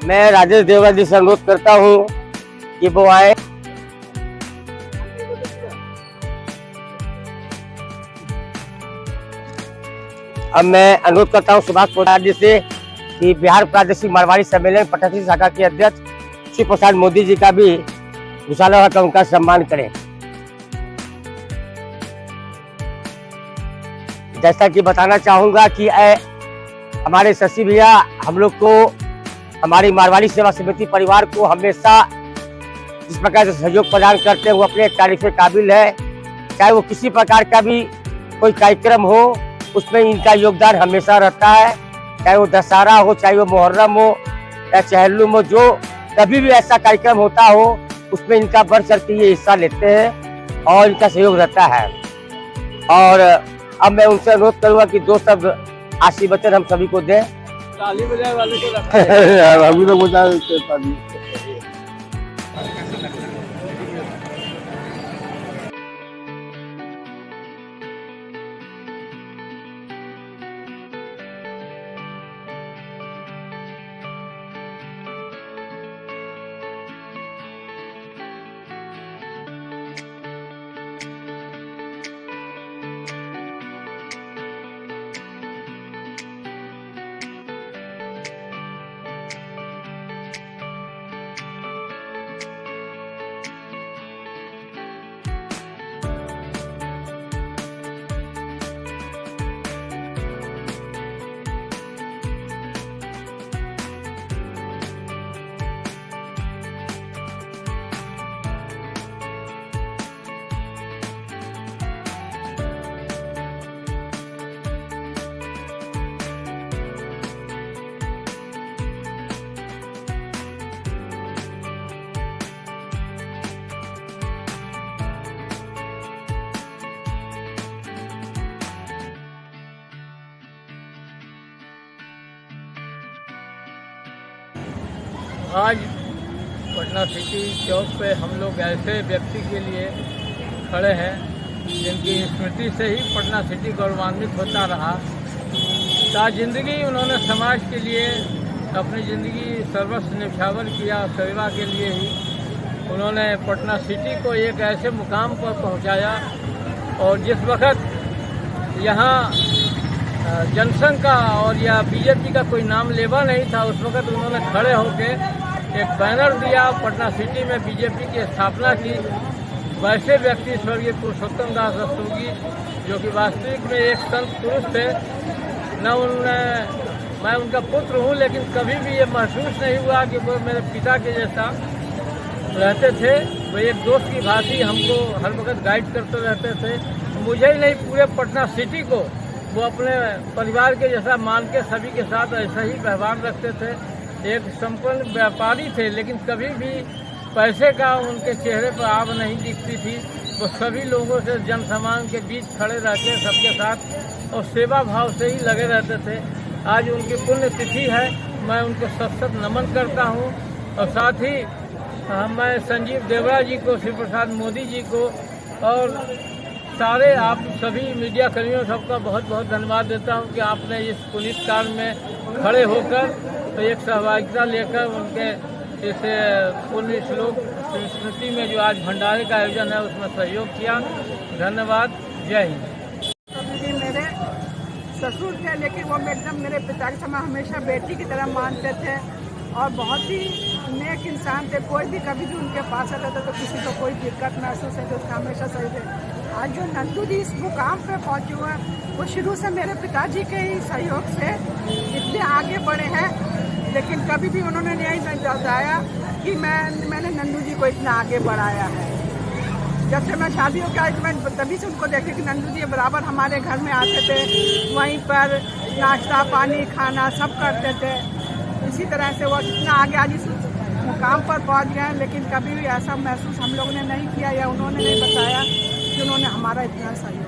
मैं राजेश देवरा जी से अनुरोध करता हूँ कि वो आए। अब मैं अनुरोध करता हूँ सुभाष पोदार जी से कि बिहार प्रादेशिक मारवाड़ी सम्मेलन पटना शाखा के अध्यक्ष श्री प्रसाद मोदी जी का भी विशाल होकर उनका सम्मान करें। जैसा कि बताना चाहूँगा कि हमारे शशि भैया हम लोग को, हमारी मारवाड़ी सेवा समिति परिवार को हमेशा जिस प्रकार से सहयोग प्रदान करते हैं वो अपने तारीफ काबिल है। चाहे वो किसी प्रकार का भी कोई कार्यक्रम हो उसमें इनका योगदान हमेशा रहता है, चाहे वो दशहरा हो, चाहे वो मुहर्रम हो या चहल्लुम हो, जो कभी भी ऐसा कार्यक्रम होता हो उसमें इनका बढ़ चढ़ के ये हिस्सा लेते हैं और इनका सहयोग रहता है। और अब मैं उनसे अनुरोध करूँगा कि दो शब्द आशीर्वचन हम सभी को दें। ताली बजाने वाले को रखा अभी लोग बजा देते। आज पटना सिटी चौक पे हम लोग ऐसे व्यक्ति के लिए खड़े हैं जिनकी स्मृति से ही पटना सिटी गौरवान्वित होता रहा। जिंदगी उन्होंने समाज के लिए अपनी ज़िंदगी सर्वस्व न्यौछावर किया। सेवा के लिए ही उन्होंने पटना सिटी को एक ऐसे मुकाम पर पहुंचाया और जिस वक्त यहाँ जनसंघ का और या बीजेपी का कोई नाम लेवा नहीं था, उस वक्त उन्होंने खड़े होकर एक बैनर दिया, पटना सिटी में बीजेपी की स्थापना की। वैसे व्यक्ति स्वर्गीय पुरुषोत्तम दास रस्तोगी जो कि वास्तविक में एक संत पुरुष थे, न मैं उनका पुत्र हूँ, लेकिन कभी भी ये महसूस नहीं हुआ कि वो मेरे पिता के जैसा रहते थे। वो एक दोस्त की भांति हमको हर वक्त गाइड करते रहते थे। मुझे ही नहीं, पूरे पटना सिटी को वो अपने परिवार के जैसा मान के सभी के साथ ऐसा ही व्यवहार रखते थे। एक संपन्न व्यापारी थे, लेकिन कभी भी पैसे का उनके चेहरे पर आभ नहीं दिखती थी। वो सभी लोगों से जन सामान के बीच खड़े रहते, सबके साथ और सेवा भाव से ही लगे रहते थे। आज उनकी पुण्य तिथि है, मैं उनको सत नमन करता हूँ। और साथ ही मैं संजीव देवरा जी को, श्री प्रसाद मोदी जी को और सारे आप सभी मीडिया कर्मियों सबका बहुत बहुत धन्यवाद देता हूं कि आपने इस पुनीत कार्य में खड़े होकर तो एक सहभागिता लेकर उनके इस पुण्य श्लोक स्मृति में जो आज भंडारे का आयोजन है उसमें सहयोग किया। धन्यवाद। जय हिंद। मेरे ससुर थे, लेकिन वो एकदम मेरे पिता के समय हमेशा बेटी की तरह मानते थे और बहुत ही नेक इंसान थे। कोई भी कभी भी उनके पास आता था तो किसी को कोई दिक्कत महसूस है तो उसका हमेशा सही थे। आज जो नंदू जी इस मुकाम पे पहुंचे हुए हैं वो शुरू से मेरे पिताजी के ही सहयोग से इतने आगे बढ़े हैं, लेकिन कभी भी उन्होंने नहीं बताया कि मैंने नंदू जी को इतना आगे बढ़ाया है। जब से मैं शादियों के आज मैं तभी से उनको देखे कि नंदू जी बराबर हमारे घर में आते थे, वहीं पर नाश्ता पानी खाना सब करते थे। इसी तरह से वो इतना आगे आज इस मुकाम पर पहुंच गए, लेकिन कभी भी ऐसा महसूस हम लोगों ने नहीं किया या उन्होंने नहीं बताया कि उन्होंने हमारा इतना सहयोग